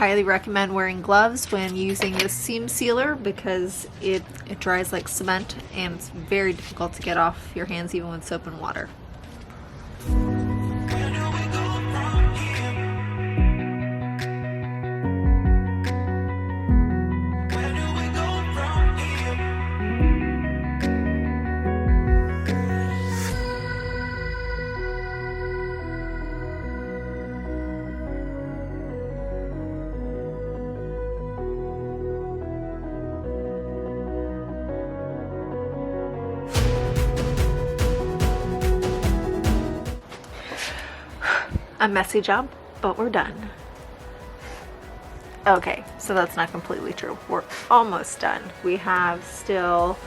highly recommend wearing gloves when using this seam sealer because it dries like cement and it's very difficult to get off your hands even with soap and water. A messy job, but we're done. Okay, so that's not completely true. We're almost done. We have still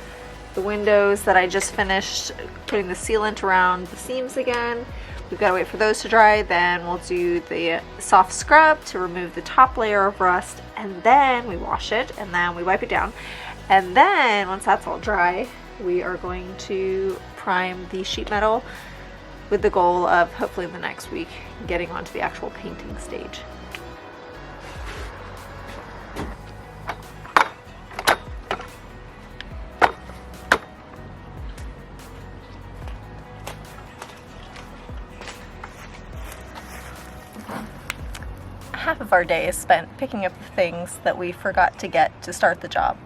the windows that I just finished putting the sealant around the seams again. We've got to wait for those to dry, then we'll do the soft scrub to remove the top layer of rust, and then we wash it, and then we wipe it down. And then once that's all dry, we are going to prime the sheet metal with the goal of hopefully in the next week getting onto the actual painting stage. Half of our day is spent picking up the things that we forgot to get to start the job.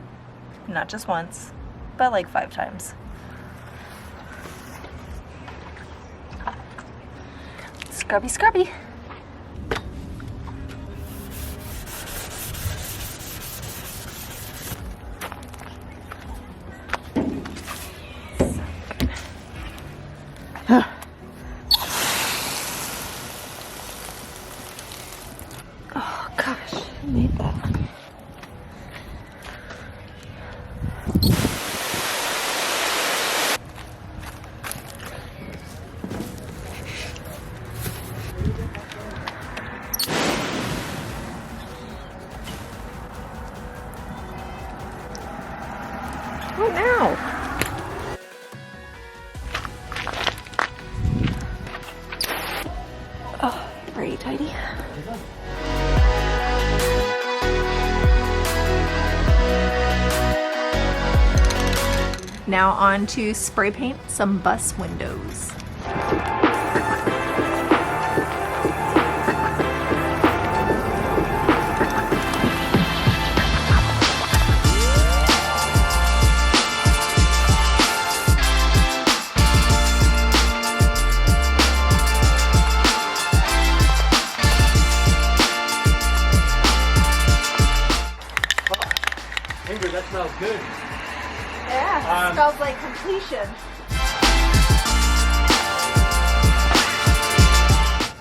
Not just once, but like 5 times. Scrubby, scrubby. Oh gosh, I made that. What now? Oh, pretty tidy. Now on to spray paint some bus windows. That smells good. Yeah, it smells like completion.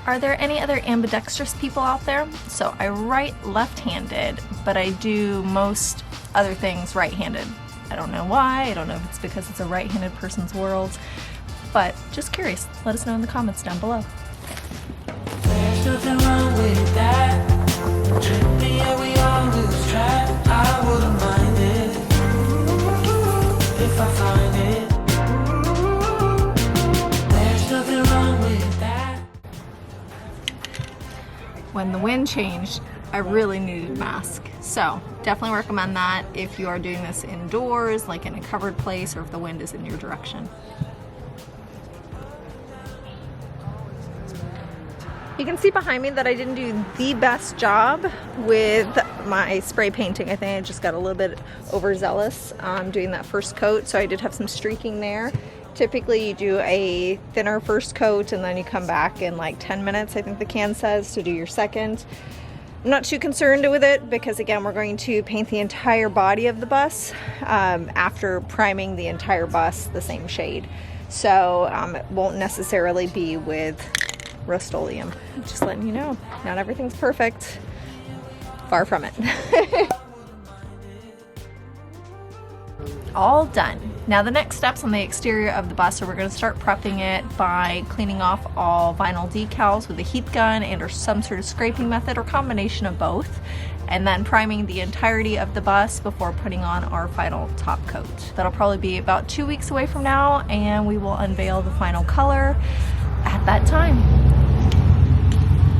Are there any other ambidextrous people out there? So I write left-handed, but I do most other things right-handed. I don't know why, I don't know if it's because it's a right-handed person's world, but just curious. Let us know in the comments down below. There's nothing wrong with that. Yeah, we all lose track. I wouldn't mind it if I find it. There's nothing wrong with that. When the wind changed, I really needed a mask. So definitely recommend that if you are doing this indoors, like in a covered place, or if the wind is in your direction. You can see behind me that I didn't do the best job with my spray painting. I think I just got a little bit overzealous doing that first coat, so I did have some streaking there. Typically you do a thinner first coat and then you come back in like 10 minutes, I think the can says, to do your second. I'm not too concerned with it because again we're going to paint the entire body of the bus after priming the entire bus the same shade. So it won't necessarily be with Rust-Oleum. Just letting you know, not everything's perfect. Far from it. All done. Now the next steps on the exterior of the bus are we're going to start prepping it by cleaning off all vinyl decals with a heat gun and or some sort of scraping method or combination of both, and then priming the entirety of the bus before putting on our final top coat. That'll probably be about 2 weeks away from now, and we will unveil the final color at that time.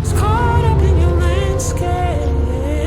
It's caught up in your landscape.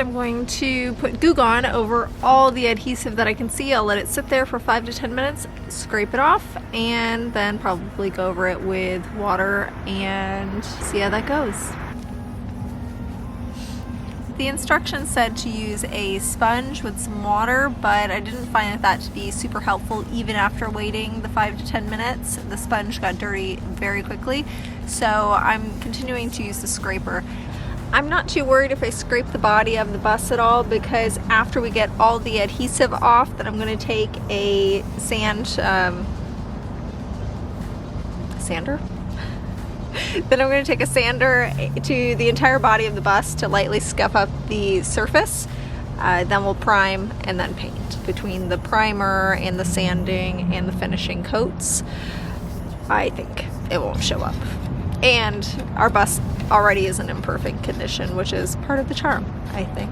I'm going to put Goo Gone over all the adhesive that I can see. I'll let it sit there for 5 to 10 minutes, scrape it off, and then probably go over it with water and see how that goes. The instructions said to use a sponge with some water, but I didn't find that to be super helpful even after waiting the 5 to 10 minutes. The sponge got dirty very quickly, so I'm continuing to use the scraper. I'm not too worried if I scrape the body of the bus at all, because after we get all the adhesive off, then I'm going to take a sander? Then I'm going to take a sander to the entire body of the bus to lightly scuff up the surface. Then we'll prime and then paint. Between the primer and the sanding and the finishing coats, I think it won't show up. And our bus already is in imperfect condition, which is part of the charm, I think.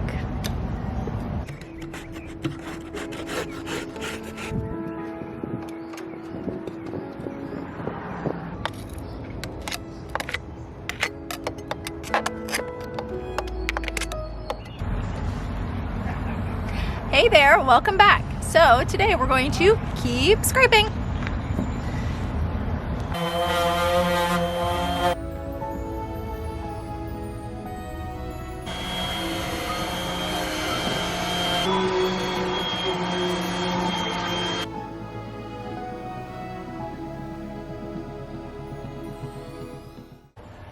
Hey there, welcome back. So today we're going to keep scraping.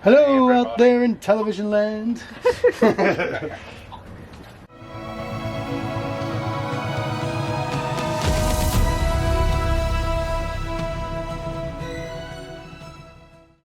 Hello out there in television land.